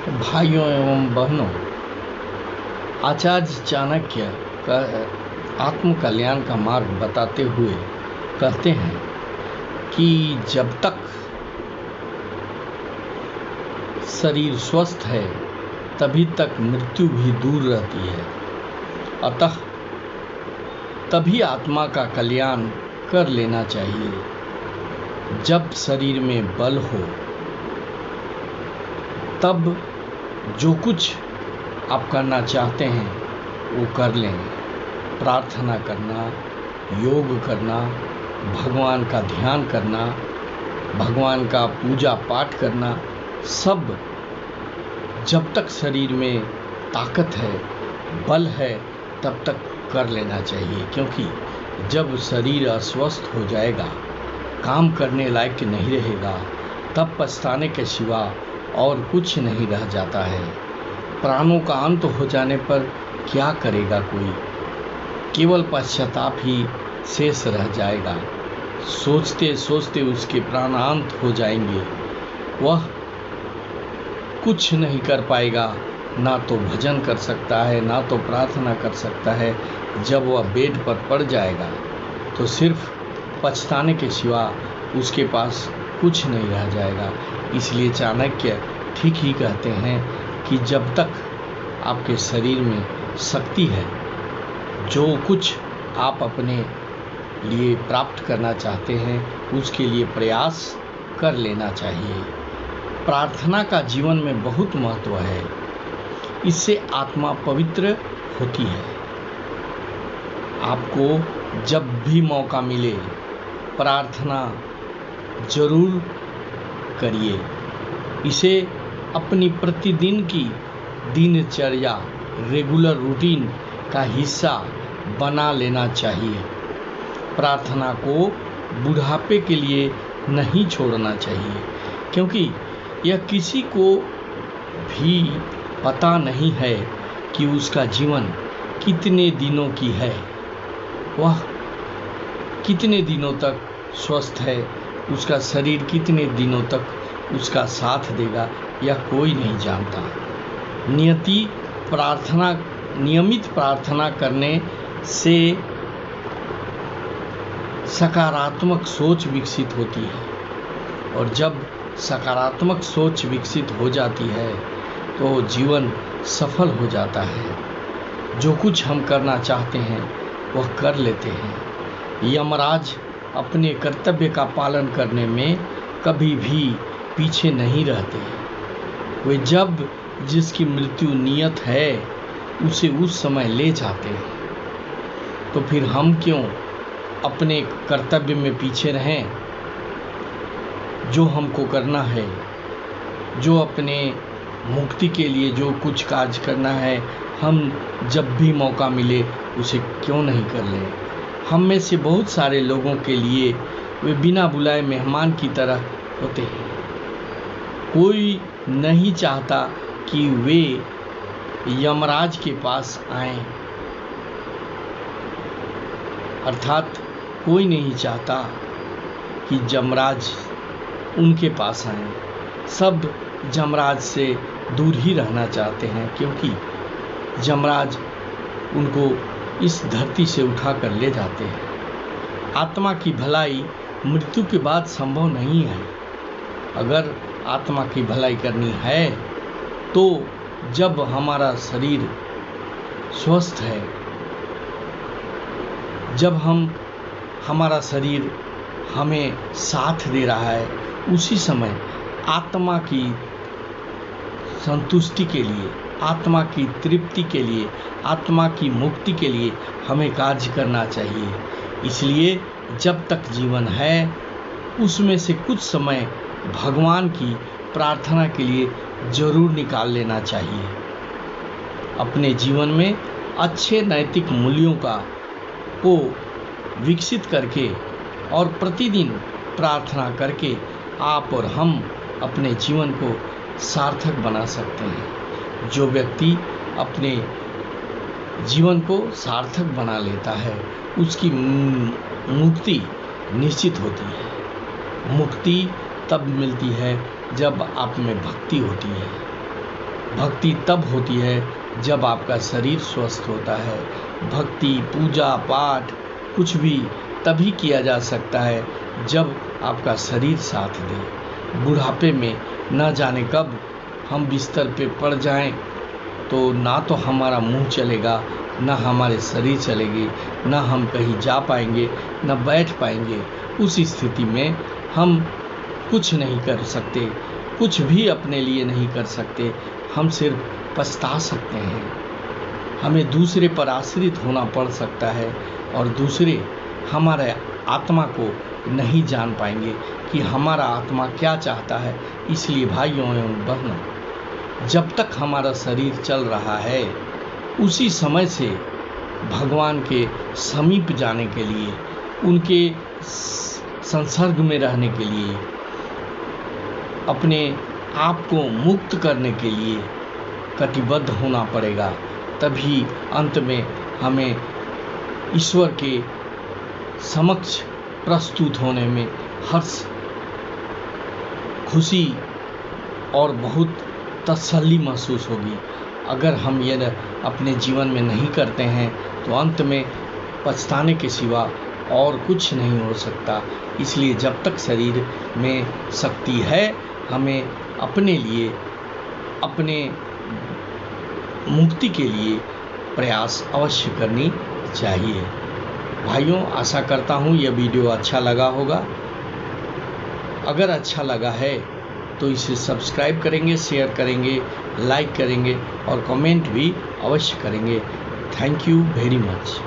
भाइयों एवं बहनों, आचार्य चाणक्य का आत्म कल्याण का मार्ग बताते हुए कहते हैं कि जब तक शरीर स्वस्थ है तभी तक मृत्यु भी दूर रहती है। अतः तभी आत्मा का कल्याण कर लेना चाहिए। जब शरीर में बल हो तब जो कुछ आप करना चाहते हैं वो कर लें। प्रार्थना करना, योग करना, भगवान का ध्यान करना, भगवान का पूजा पाठ करना, सब जब तक शरीर में ताकत है, बल है, तब तक कर लेना चाहिए। क्योंकि जब शरीर अस्वस्थ हो जाएगा, काम करने लायक नहीं रहेगा, तब पछताने के सिवा और कुछ नहीं रह जाता है। प्राणों का अंत हो जाने पर क्या करेगा कोई? केवल पश्चाताप ही शेष रह जाएगा। सोचते सोचते उसके प्राणांत हो जाएंगे। वह कुछ नहीं कर पाएगा, ना तो भजन कर सकता है, ना तो प्रार्थना कर सकता है। जब वह बेड पर पड़ जाएगा तो सिर्फ पछताने के सिवा उसके पास कुछ नहीं रह जाएगा। इसलिए चाणक्य ठीक ही कहते हैं कि जब तक आपके शरीर में शक्ति है, जो कुछ आप अपने लिए प्राप्त करना चाहते हैं उसके लिए प्रयास कर लेना चाहिए। प्रार्थना का जीवन में बहुत महत्व है। इससे आत्मा पवित्र होती है। आपको जब भी मौका मिले प्रार्थना जरूर करिए। इसे अपनी प्रतिदिन की दिनचर्या, रेगुलर रूटीन का हिस्सा बना लेना चाहिए। प्रार्थना को बुढ़ापे के लिए नहीं छोड़ना चाहिए, क्योंकि यह किसी को भी पता नहीं है कि उसका जीवन कितने दिनों की है, वह कितने दिनों तक स्वस्थ है, उसका शरीर कितने दिनों तक उसका साथ देगा, यह कोई नहीं जानता। नियमित प्रार्थना करने से सकारात्मक सोच विकसित होती है, और जब सकारात्मक सोच विकसित हो जाती है तो जीवन सफल हो जाता है। जो कुछ हम करना चाहते हैं वह कर लेते हैं। यमराज अपने कर्तव्य का पालन करने में कभी भी पीछे नहीं रहते। वे जब जिसकी मृत्यु नियत है उसे उस समय ले जाते हैं। तो फिर हम क्यों अपने कर्तव्य में पीछे रहें? जो हमको करना है, जो अपने मुक्ति के लिए जो कुछ कार्य करना है, हम जब भी मौका मिले उसे क्यों नहीं कर लें? हम में से बहुत सारे लोगों के लिए वे बिना बुलाए मेहमान की तरह होते हैं। कोई नहीं चाहता कि वे यमराज के पास आएं, अर्थात कोई नहीं चाहता कि यमराज उनके पास आएं। सब यमराज से दूर ही रहना चाहते हैं, क्योंकि यमराज उनको इस धरती से उठा कर ले जाते हैं। आत्मा की भलाई मृत्यु के बाद संभव नहीं है। अगर आत्मा की भलाई करनी है तो जब हमारा शरीर स्वस्थ है, जब हमारा शरीर हमें साथ दे रहा है, उसी समय आत्मा की संतुष्टि के लिए, आत्मा की तृप्ति के लिए, आत्मा की मुक्ति के लिए हमें कार्य करना चाहिए। इसलिए जब तक जीवन है उसमें से कुछ समय भगवान की प्रार्थना के लिए जरूर निकाल लेना चाहिए। अपने जीवन में अच्छे नैतिक मूल्यों को विकसित करके और प्रतिदिन प्रार्थना करके आप और हम अपने जीवन को सार्थक बना सकते हैं। जो व्यक्ति अपने जीवन को सार्थक बना लेता है उसकी मुक्ति निश्चित होती है। मुक्ति तब मिलती है जब आप में भक्ति होती है। भक्ति तब होती है जब आपका शरीर स्वस्थ होता है। भक्ति, पूजा पाठ कुछ भी तभी किया जा सकता है जब आपका शरीर साथ दे। बुढ़ापे में न जाने कब हम बिस्तर पे पड़ जाएं तो ना तो हमारा मुंह चलेगा, ना हमारे शरीर चलेगी, ना हम कहीं जा पाएंगे, ना बैठ पाएंगे। उस स्थिति में हम कुछ नहीं कर सकते, कुछ भी अपने लिए नहीं कर सकते। हम सिर्फ पछता सकते हैं। हमें दूसरे पर आश्रित होना पड़ सकता है और दूसरे हमारे आत्मा को नहीं जान पाएंगे कि हमारा आत्मा क्या चाहता है। इसलिए भाइयों एवं बहनों, जब तक हमारा शरीर चल रहा है उसी समय से भगवान के समीप जाने के लिए, उनके संसर्ग में रहने के लिए, अपने आप को मुक्त करने के लिए कटिबद्ध होना पड़ेगा। तभी अंत में हमें ईश्वर के समक्ष प्रस्तुत होने में हर्ष, खुशी और बहुत तसल्ली महसूस होगी। अगर हम ये अपने जीवन में नहीं करते हैं तो अंत में पछताने के सिवा और कुछ नहीं हो सकता। इसलिए जब तक शरीर में शक्ति है, हमें अपने लिए, अपने मुक्ति के लिए प्रयास अवश्य करनी चाहिए। भाइयों, आशा करता हूँ यह वीडियो अच्छा लगा होगा। अगर अच्छा लगा है तो इसे सब्सक्राइब करेंगे, शेयर करेंगे, लाइक करेंगे और कमेंट भी अवश्य करेंगे। Thank you very much.